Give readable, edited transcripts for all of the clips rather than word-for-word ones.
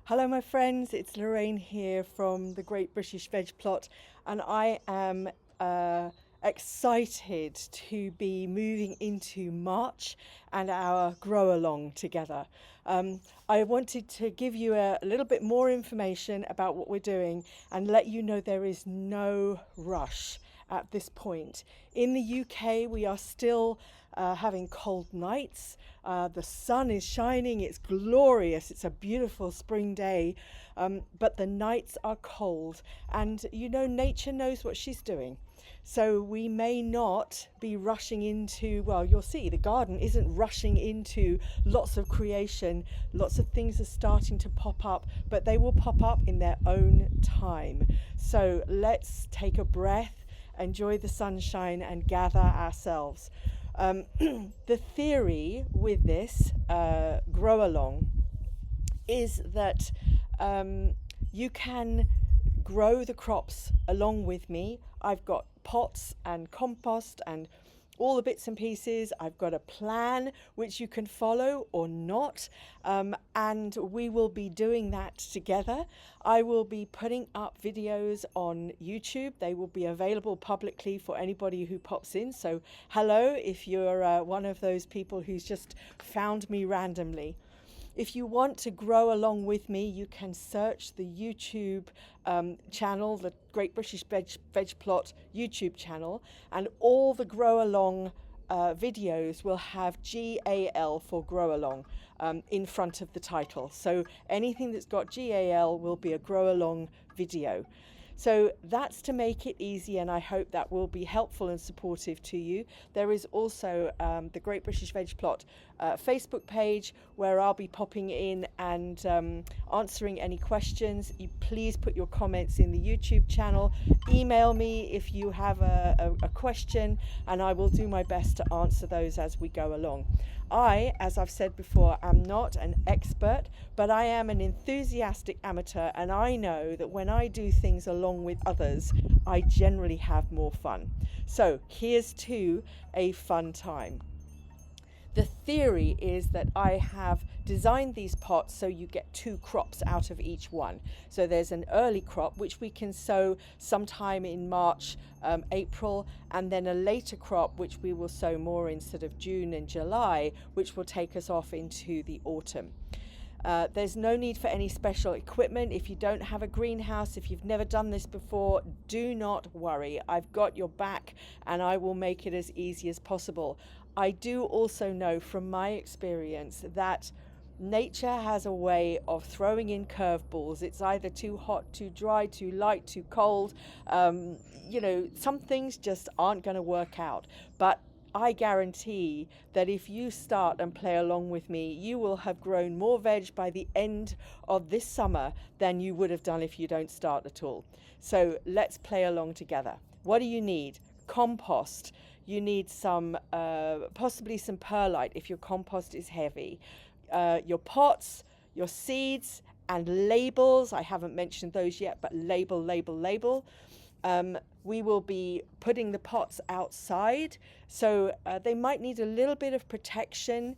Hello, my friends. It's Lorraine here from the Great British Veg Plot, and I am excited to be moving into March and our grow along together. I wanted to give you a little bit more information about what we're doing and let you know there is no rush at this point. In the UK, we are still having cold nights. The sun is shining, it's glorious, it's a beautiful spring day, but the nights are cold. And you know, nature knows what she's doing. So we may not be rushing into, well, you'll see the garden isn't rushing into lots of creation. Lots of things are starting to pop up, but they will pop up in their own time. So let's take a breath, enjoy the sunshine, and gather ourselves. The theory with this grow along is that you can grow the crops along with me. I've got pots and compost and all the bits and pieces. I've got a plan which you can follow or not, and we will be doing that together. I will be putting up videos on YouTube. They will be available publicly for anybody who pops in. So hello if you're one of those people who's just found me randomly. If you want to grow along with me, you can search the YouTube channel, the Great British Veg Plot YouTube channel, and all the grow along videos will have GAL for grow along in front of the title. So anything that's got GAL will be a grow along video. So that's to make it easy, and I hope that will be helpful and supportive to you. There is also the Great British Veg Plot Facebook page where I'll be popping in and answering any questions. You please put your comments in the YouTube channel. Email me if you have a question, and I will do my best to answer those as we go along. I, as I've said before, am not an expert, but I am an enthusiastic amateur, and I know that when I do things along with others, I generally have more fun. So here's to a fun time. The theory is that I have designed these pots so you get two crops out of each one. So there's an early crop which we can sow sometime in March, April, and then a later crop which we will sow more in sort of June and July, which will take us off into the autumn. There's no need for any special equipment. If you don't have a greenhouse, if you've never done this before, do not worry. I've got your back, and I will make it as easy as possible. I do also know from my experience that nature has a way of throwing in curveballs. It's either too hot, too dry, too light, too cold. You know, some things just aren't going to work out. But I guarantee that if you start and play along with me, you will have grown more veg by the end of this summer than you would have done if you don't start at all. So let's play along together. What do you need? Compost. You need some, possibly some perlite if your compost is heavy. Your pots, your seeds, and labels. I haven't mentioned those yet, but label, label, label. We will be putting the pots outside, so they might need a little bit of protection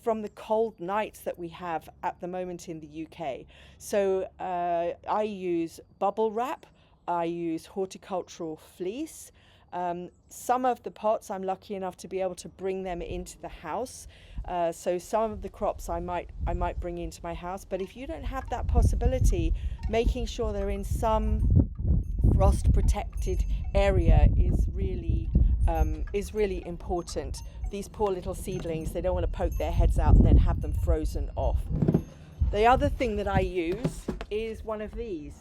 from the cold nights that we have at the moment in the UK. So I use bubble wrap, I use horticultural fleece. Some of the pots I'm lucky enough to be able to bring them into the house. So some of the crops I might bring into my house, but if you don't have that possibility, making sure they're in some frost protected area is really important. These poor little seedlings, they don't want to poke their heads out and then have them frozen off. The other thing that I use is one of these,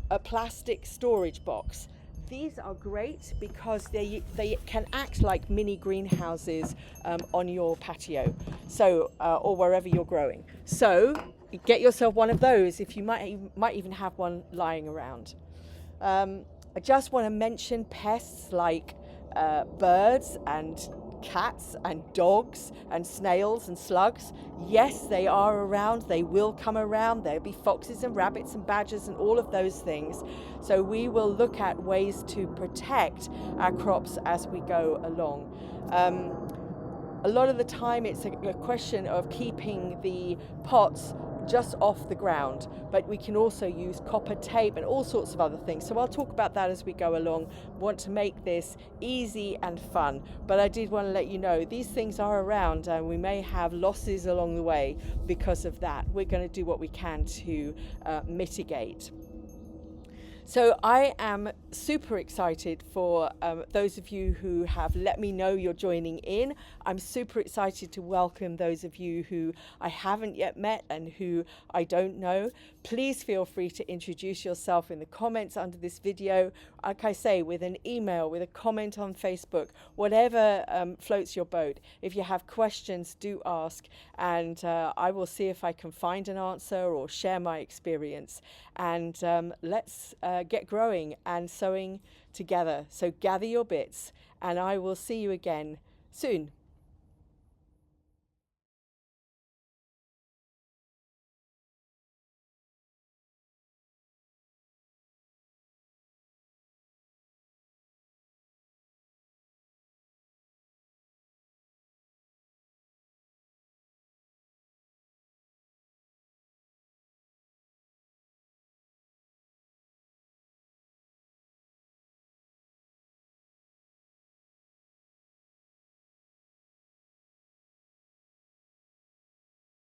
a plastic storage box. These are great because they can act like mini greenhouses on your patio, so or wherever you're growing. So get yourself one of those if you might even have one lying around. I just want to mention pests like birds and cats and dogs and snails and slugs. Yes, they are around. They will come around. There'll be foxes and rabbits and badgers and all of those things. So we will look at ways to protect our crops as we go along. A lot of the time it's a question of keeping the pots just off the ground, but we can also use copper tape and all sorts of other things. So I'll talk about that as we go along. Want to make this easy and fun, but I did want to let you know these things are around and we may have losses along the way because of that. We're going to do what we can to mitigate. So I am super excited for those of you who have let me know you're joining in. I'm super excited to welcome those of you who I haven't yet met and who I don't know. Please feel free to introduce yourself in the comments under this video. Like I say, with an email, with a comment on Facebook, whatever floats your boat. If you have questions, do ask, and I will see if I can find an answer or share my experience. And let's get growing and sewing together. So gather your bits, and I will see you again soon.